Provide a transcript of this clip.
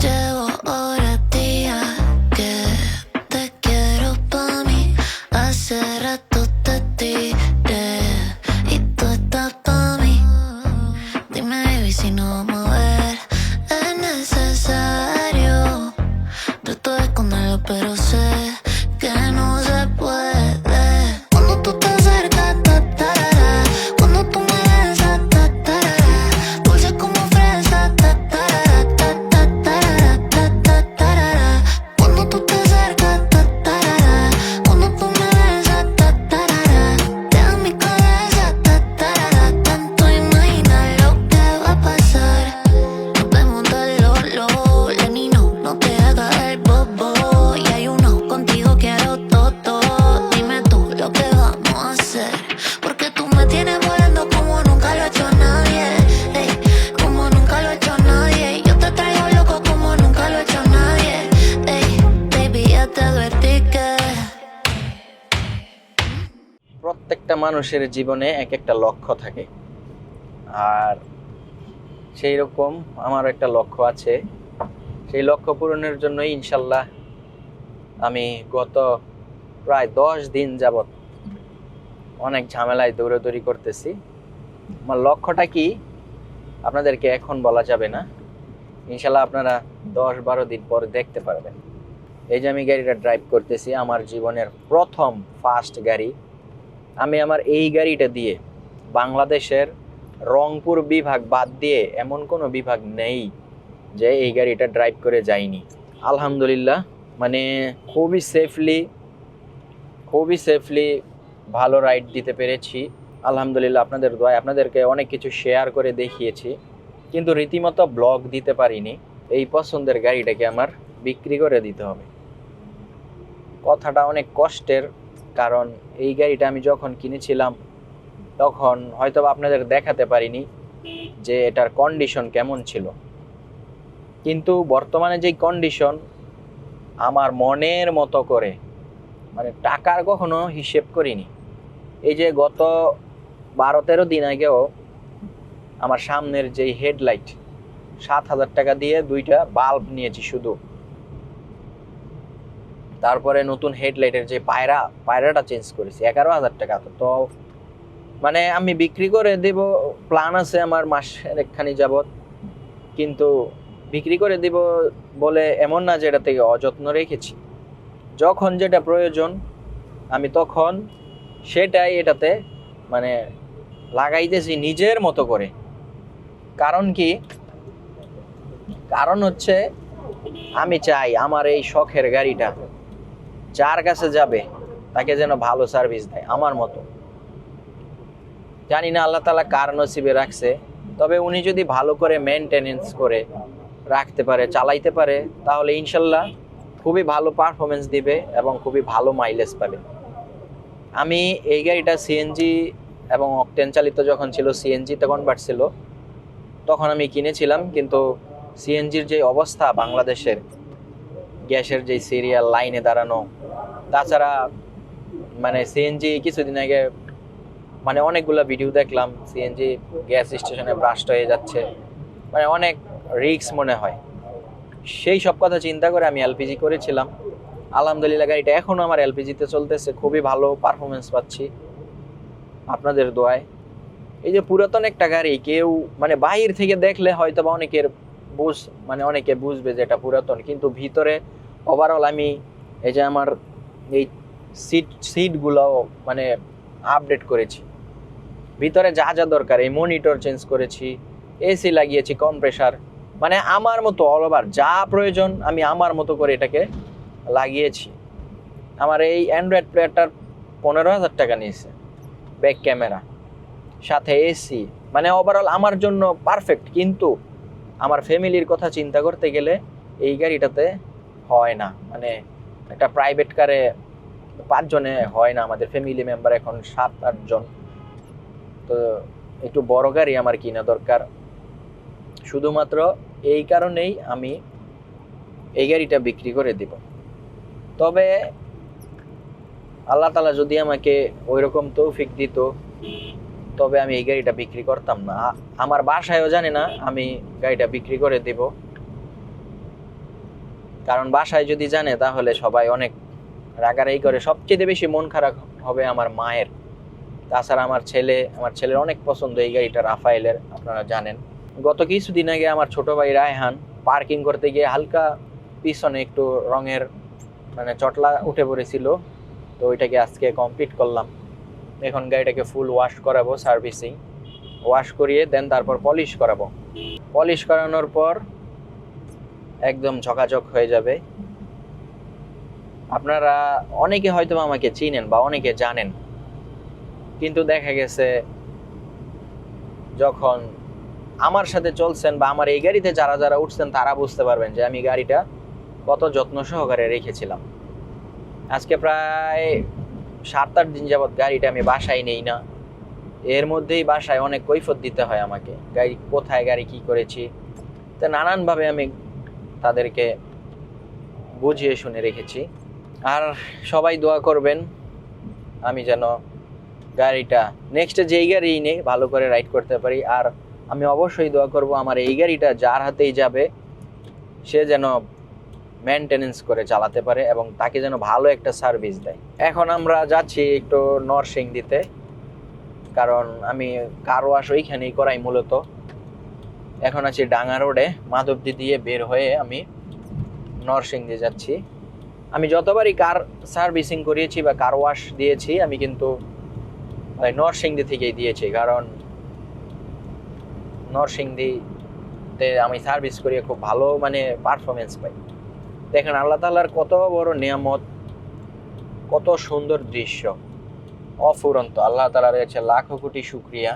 Llevo horas, días que te quiero pa' mí. Hace rato te tiré y tú estás pa' mí. Dime, baby, si no vamos a ver. Es necesario. Trato de esconderlo, pero sé que no se puede. Cuando tú te acercas, ta, tarara. Cuando tú me besas, ta, tarara. Dulce como fresa, ta, tarara, ta, ta, tarara, ta, ta, tarara. Cuando tú te acercas, ta, tarara. Cuando tú me besas, ta, tarara. Deja mi cabeza, ta, tarara. Tanto imaginar lo que va a pasar. Nos vemos de lo, Lenino, no te hagas el bobo. Y hay uno, contigo quiero todo. Dime tú lo que vamos a hacer. Porque tú me tienes volando como nunca lo ha hecho nadie. Ey, como nunca lo ha hecho nadie. Yo te traigo loco como nunca lo ha hecho nadie. Ey, baby, ya te advertí que প্রত্যেকটা মানুষের জীবনে এক একটা লক্ষ্য থাকে, আর সেই রকম আমার একটা লক্ষ্য আছে। সেই লক্ষ্য পূরণের জন্যই ইনশাল্লাহ আমি গত প্রায় 10 দিন যাবত অনেক ঝামেলায় দৌড়াদৌড়ি করতেছি। আমার লক্ষ্যটা কি আপনাদেরকে এখন বলা যাবে না, ইনশাল্লাহ আপনারা 10-12 দিন পরে দেখতে পারবেন। এই যে আমি গাড়িটা ড্রাইভ করতেছি, আমার জীবনের প্রথম ফার্স্ট গাড়ি। আমি আমার এই গাড়িটা দিয়ে বাংলাদেশের রংপুর বিভাগ বাদ দিয়ে এমন কোনো বিভাগ নেই যে এই গাড়িটা ড্রাইভ করে যাইনি। আলহামদুলিল্লাহ, মানে খুবই সেফলি ভালো রাইড দিতে পেরেছি আলহামদুলিল্লাহ। আপনাদের দোয়ায় আপনাদেরকে অনেক কিছু শেয়ার করে দেখিয়েছি, কিন্তু রীতিমতো ব্লগ দিতে পারিনি। এই পছন্দের গাড়িটাকে আমার বিক্রি করে দিতে হবে। কথাটা অনেক কষ্টের, কারণ এই গাড়িটা আমি যখন কিনেছিলাম তখন হয়তো আপনাদের দেখাতে পারিনি যে এটার কন্ডিশন কেমন ছিল, কিন্তু বর্তমানে যেই কন্ডিশন আমার মনের মতো করে, মানে টাকার কখনো হিসেব করিনি। এই যে গত 12-13 দিন আগেও আমার সামনের যেই হেডলাইট 7,000 টাকা দিয়ে 2টা বাল্ব নিয়েছি শুধু। তারপরে নতুন হেডলাইটের যে পায়রাটা চেঞ্জ করেছি 11,000 টাকা। তো মানে আমি বিক্রি করে দেব প্ল্যান আছে আমার মাসের একখানি যাবত, কিন্তু বিক্রি করে দিব বলে এমন না যে এটা থেকে অযত্ন রেখেছি। যখন যেটা প্রয়োজন আমি তখন সেটাই এটাতে মানে লাগাইতেছি নিজের মতো করে। কারণ কি? কারণ হচ্ছে আমি চাই আমার এই শখের গাড়িটা যার কাছে যাবে তাকে যেন ভালো সার্ভিস দেয় আমার মতো। জানি না আল্লাহ তাআলা কার নসিবে রাখছে, তবে উনি যদি ভালো করে মেনটেনেন্স করে রাখতে পারে, চালাইতে পারে, তাহলে ইনশাল্লাহ খুবই ভালো পারফরমেন্স দিবে এবং খুবই ভালো মাইলেজ পাবে। আমি এই গাড়িটা সিএনজি এবং অকটেন চালিত যখন ছিল, সিএনজিতে কনভার্ট ছিল, তখন আমি কিনেছিলাম। কিন্তু সিএনজির যে অবস্থা বাংলাদেশের, গ্যাসের যে সিরিয়াল লাইনে দাঁড়ানো, তাছাড়া মানে সিএনজি কিছুদিন আগে মানে অনেকগুলো ভিডিও দেখলাম সিএনজি গ্যাস স্টেশনে ব্রাস্ট হয়ে যাচ্ছে, মানে অনেক রিস্ক মনে হয়। সেই সব কথা চিন্তা করে আমি এলপিজি করেছিলাম। আলহামদুলিল্লাহ গাড়িটা এখনও আমার এলপিজিতে চলতেছে, খুবই ভালো পারফরমেন্স পাচ্ছি আপনাদের দোয়ায়। এই যে পুরাতন একটা গাড়ি, কেউ মানে বাহির থেকে দেখলে হয়তো বা অনেকে বুঝবে যে এটা পুরাতন, কিন্তু ভিতরে ওভারঅল আমি এই যে আমার এই সিটগুলোও মানে আপডেট করেছি। ভিতরে যা যা দরকার, এই মনিটর চেঞ্জ করেছি, এসি লাগিয়েছি, কম্প্রেসার, মানে আমার মতো অল ওভার যা প্রয়োজন আমি আমার মতো করে এটাকে লাগিয়েছি। আমার এই অ্যান্ড্রয়েড প্লেয়ারটার 15,000 টাকা নিয়েছে, ব্যাক ক্যামেরা সাথে এসি, মানে ওভারঅল আমার জন্য পারফেক্ট। কিন্তু আমার ফ্যামিলির কথা চিন্তা করতে গেলে এই গাড়িটাতে হয় না। মানে একটা প্রাইভেট কারে 5 জনে হয় না, আমাদের ফ্যামিলি মেম্বার এখন 7-8 জন। তো একটু বড় গাড়ি আমার কিনা দরকার। শুধুমাত্র এই কারণেই আমি এই গাড়িটা বিক্রি করে দিব। তবে আল্লাহ তাআলা যদি আমাকে ওইরকম তৌফিক দিত তবে আমি এই গাড়িটা বিক্রি করতাম না। আমার বাসায়ও জানে না আমি গাড়িটা বিক্রি করে দিব, কারণ বাসায় যদি জানে তাহলে সবাই অনেক রাগারাগি করে। সবচেয়ে বেশি মন খারাপ হবে আমার মায়ের। তাছাড়া আমার ছেলের অনেক পছন্দ এই গাড়িটা, রাফায়েলের, আপনারা জানেন। গত কিছুদিন আগে আমার ছোট ভাই রায়হান পার্কিং করতে গিয়ে হালকা পিছনে একটু রঙের মানে চটলা উঠে পড়েছিল, তো ওইটাকে আজকে কমপ্লিট করলাম। এখন গাড়িটাকে ফুল ওয়াশ করাবো, সার্ভিসিং ওয়াশ করিয়ে দেন তারপর পলিশ করাবো। পলিশ করানোর পর একদম ঝকাঝক হয়ে যাবে। আপনারা অনেকে হয়তো আমাকে চিনেন বা অনেকে জানেন, কিন্তু দেখা গেছে যখন আমার সাথে চলছেন বা আমার এই গাড়িতে যারা যারা উঠছেন তারা বুঝতে পারবেন যে আমি গাড়িটা কত যত্ন সহকারে রেখেছিলাম। আজকে প্রায় 7-8 দিন যাবৎ গাড়িটা আমি বাসায় নেই না। এর মধ্যেই বাসায় অনেক কৈফিয়ত দিতে হয় আমাকে, গাড়ি কোথায়, গাড়ি কি করেছি, তো নানানভাবে আমি তাদেরকে বুঝিয়ে শুনে রেখেছি। আর সবাই দোয়া করবেন আমি যেন গাড়িটা নেক্সটে যেই গাড়ি নেই ভালো করে রাইড করতে পারি। আর আমি অবশ্যই দোয়া করব আমার এই গাড়িটা যার হাতেই যাবে সে যেন মেনটেনেন্স করে চালাতে পারে এবং তাকে যেন ভালো একটা সার্ভিস দেয়। এখন আমরা যাচ্ছি একটু নরসিংদীতে, কারণ আমি কার ওয়াশ ওইখানেই করাই মূলত। এখন আছি ডাঙ্গা রোডে, মাধবদী দিয়ে বের হয়ে আমি নরসিংদী যাচ্ছি। আমি যতবারই কার সার্ভিসিং করিয়েছি বা কার ওয়াশ দিয়েছি আমি কিন্তু নরসিংদী থেকেই দিয়েছি, কারণ নরসিংদীতে আমি সার্ভিস করিয়ে খুব ভালো মানে পারফরমেন্স পাই। দেখেন আল্লাহ তাআলার কত বড় নিয়ামত, কত সুন্দর দৃশ্য, অফুরন্ত। আল্লাহ তাআলার কাছে লাখো কোটি শুকরিয়া।